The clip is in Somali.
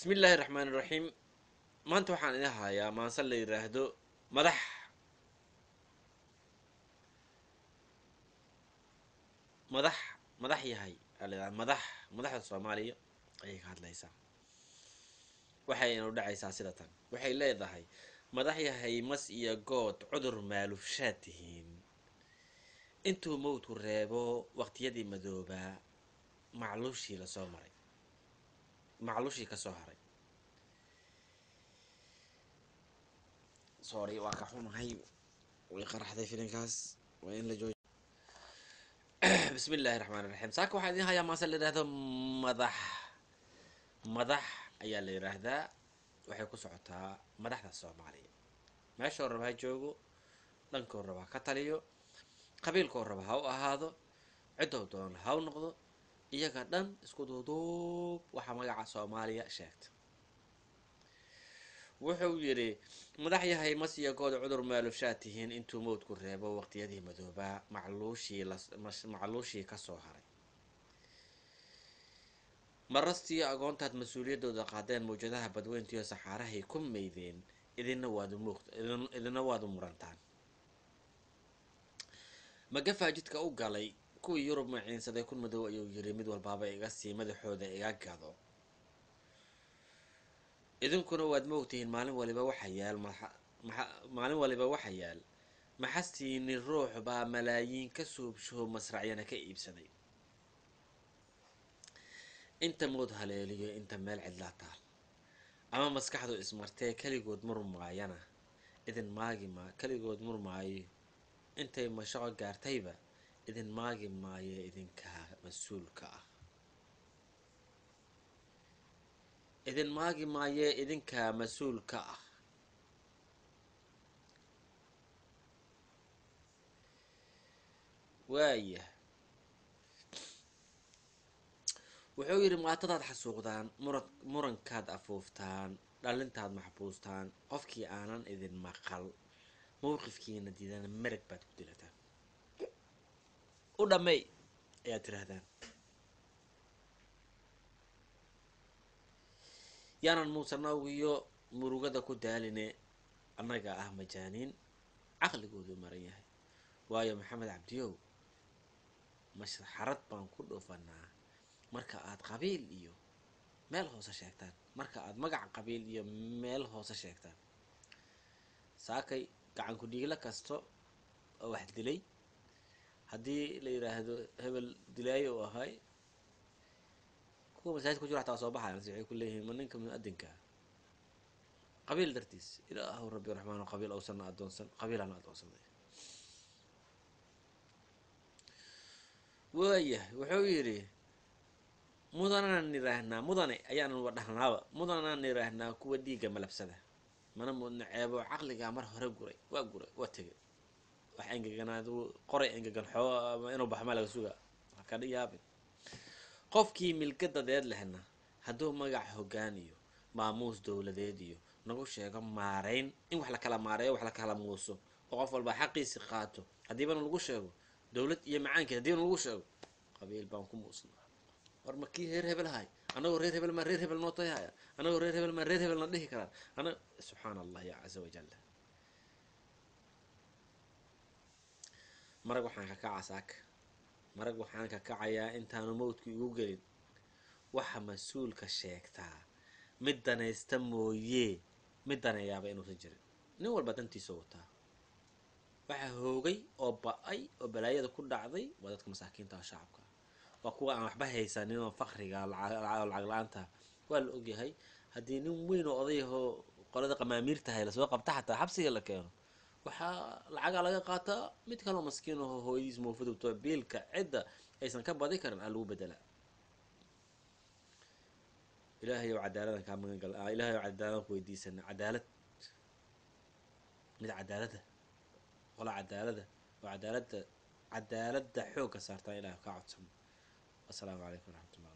بسم الله الرحمن الرحيم. maanta waxaan idin hayaa maanse la yiraahdo madax yahay madaxda Soomaaliya ayay ka hadlaysaa. waxayna u dhacaysaa sida tan. waxay leedahay madax yahay mas iyo good cudur maalufshaad tihiin intuu mowdku reebo waqtiyadii madoobaa macluushii la soo maray macluushii ka soo haray. sorry waa ka xumahay way qaraxday filinkaas waa in la joojiyo. بسم الله الرحمن الرحيم. saaka waxaan idin hayaa maase la yiraahdo madax ayaa la yiraahdaa. waxay ku socotaa madaxda Soomaaliya meesha raba ha joogo, dhankoo raba ka taliyo, qabiilkoo raba ha u ahaado, cidoo doon ha u noqdo, iyaga dhan isku duuduub waxa magaca Soomaaliya sheegta. wuxuu yiri madax yahay mas iyo good cudur maalufshaad tihiin intuu mowdku reebo waqtiyadii madoobaa macluushii ka soo haray. marastii agoontaad mas-uuliyadooda qaadeen mawjadaha badweyntiyo saxaarahay ku meydeen idina waad u murantaan. magafaa jidka u galay kuwii Yurub maciinsaday kun madow ayuu yiri mid walbaaba iga sii madaxooda iga gado. idinkuna waad moogtihiin maalin waliba waxa yaal maxastiini ruux baa malaayiin ka suubsho masracyana ka iibsaday. inta mood haleeliyo inta meel cidlaa taal ama maskaxdu ismartee kaligood murmaayana idin kaligood murmaayo intay mashaqo gaartayba idin maagi maayo idinkaa mas-uulka ah. idin maagi maayo idinkaa mas-uulka ah. waaya wuxuu yiri maatadaad xasuuqdaan, murankaad afuuftaan, dhalintaad maxbuustaan, qofkii aanan idin maqal mowqifkiina diidana marag baad ku dilataan. u dhammeey ayaad tirahdaan. yaanan muusanawgiyo murugada ku daaline annaga ah majaaniin caqligoodu maran yahay. waayo maxamed cabdiyow masxarad baan ku dhoofanaa marka aad qabiil iyo meel hoose sheegtaan, marka aad magac qabiil iyo meel hoose sheegtaan. saakay gacan ku dhiigla kasto oo wax dilay haddii la yiraahdo hebel dilaayo oo ahay kuwa masaajid ku jira xataa soo baxaya waxay ku leeyihiin ma ninka muadinka qabiil dartiis. ilaahu rabbi raxmaan qabiil awsan adoonsan qabiilana adoonsaday. waaya wuxuu yiri mudanaan niraahnaa mudane ayaan wadhahnaaba mudanaan niraahnaa kuwa dhiiga malabsada mana mudna ceebo caqliga mar hore waa tegay wax engeganaadu qoray engegan xoo inuu baxma laga sugaa ka dhiyaabin. qofkii milkadadeed lehna hadduu magac hoggaan iyo maamuus dowladeed iyo nagu sheego maarayn in wax la kala maareeyo wax la kala muuso oo qof walba xaqiisi qaato haddiiba lagu sheego dowlad iyo macaankeed haddiiba lagu sheego qabiil baan ku muusnaa. war markii reer hebel hay anagoo reer hebel ma reer hebel noo tayaya anagoo reer hebel ma reer hebel na dhihi karaan ana subxaan allah ya caza wajalla. marag waxaan ka kacaa saaka marag waxaan ka kacayaa intaanu mowdku igu gelin waxa mas-uulka sheegtaa mid danaysta mooyee mid daneeyaaba inuusan jirin. nin walba dantiisa wataa. waxa hoogay oo ba'ay oo balaayada ku dhacday waa dadka masaakiinta oo shacabka waa kuwa aan waxba haysanin oo faqriga lacag la-aanta waa la ogyahay. haddii nin weyn oo odayahoo qolada qamaamiir tahay lasoo qabta xataa xabsiga la keeno waxaa lacagaa laga qaataa mid kaloo maskiin aho hooyadiis moofadubto biilka cidda aysan ka badi karin aa lagu bedelaa. ilaahay oo cadaaladan kaa magan gal ilaahay oo cadaaladan ku weydiisana cadaalad mid cadaalada qola cadaalada oo cadaalada xoogga saartaan ilaahay ka codsano. assalaamu calaykum waraxmatullah.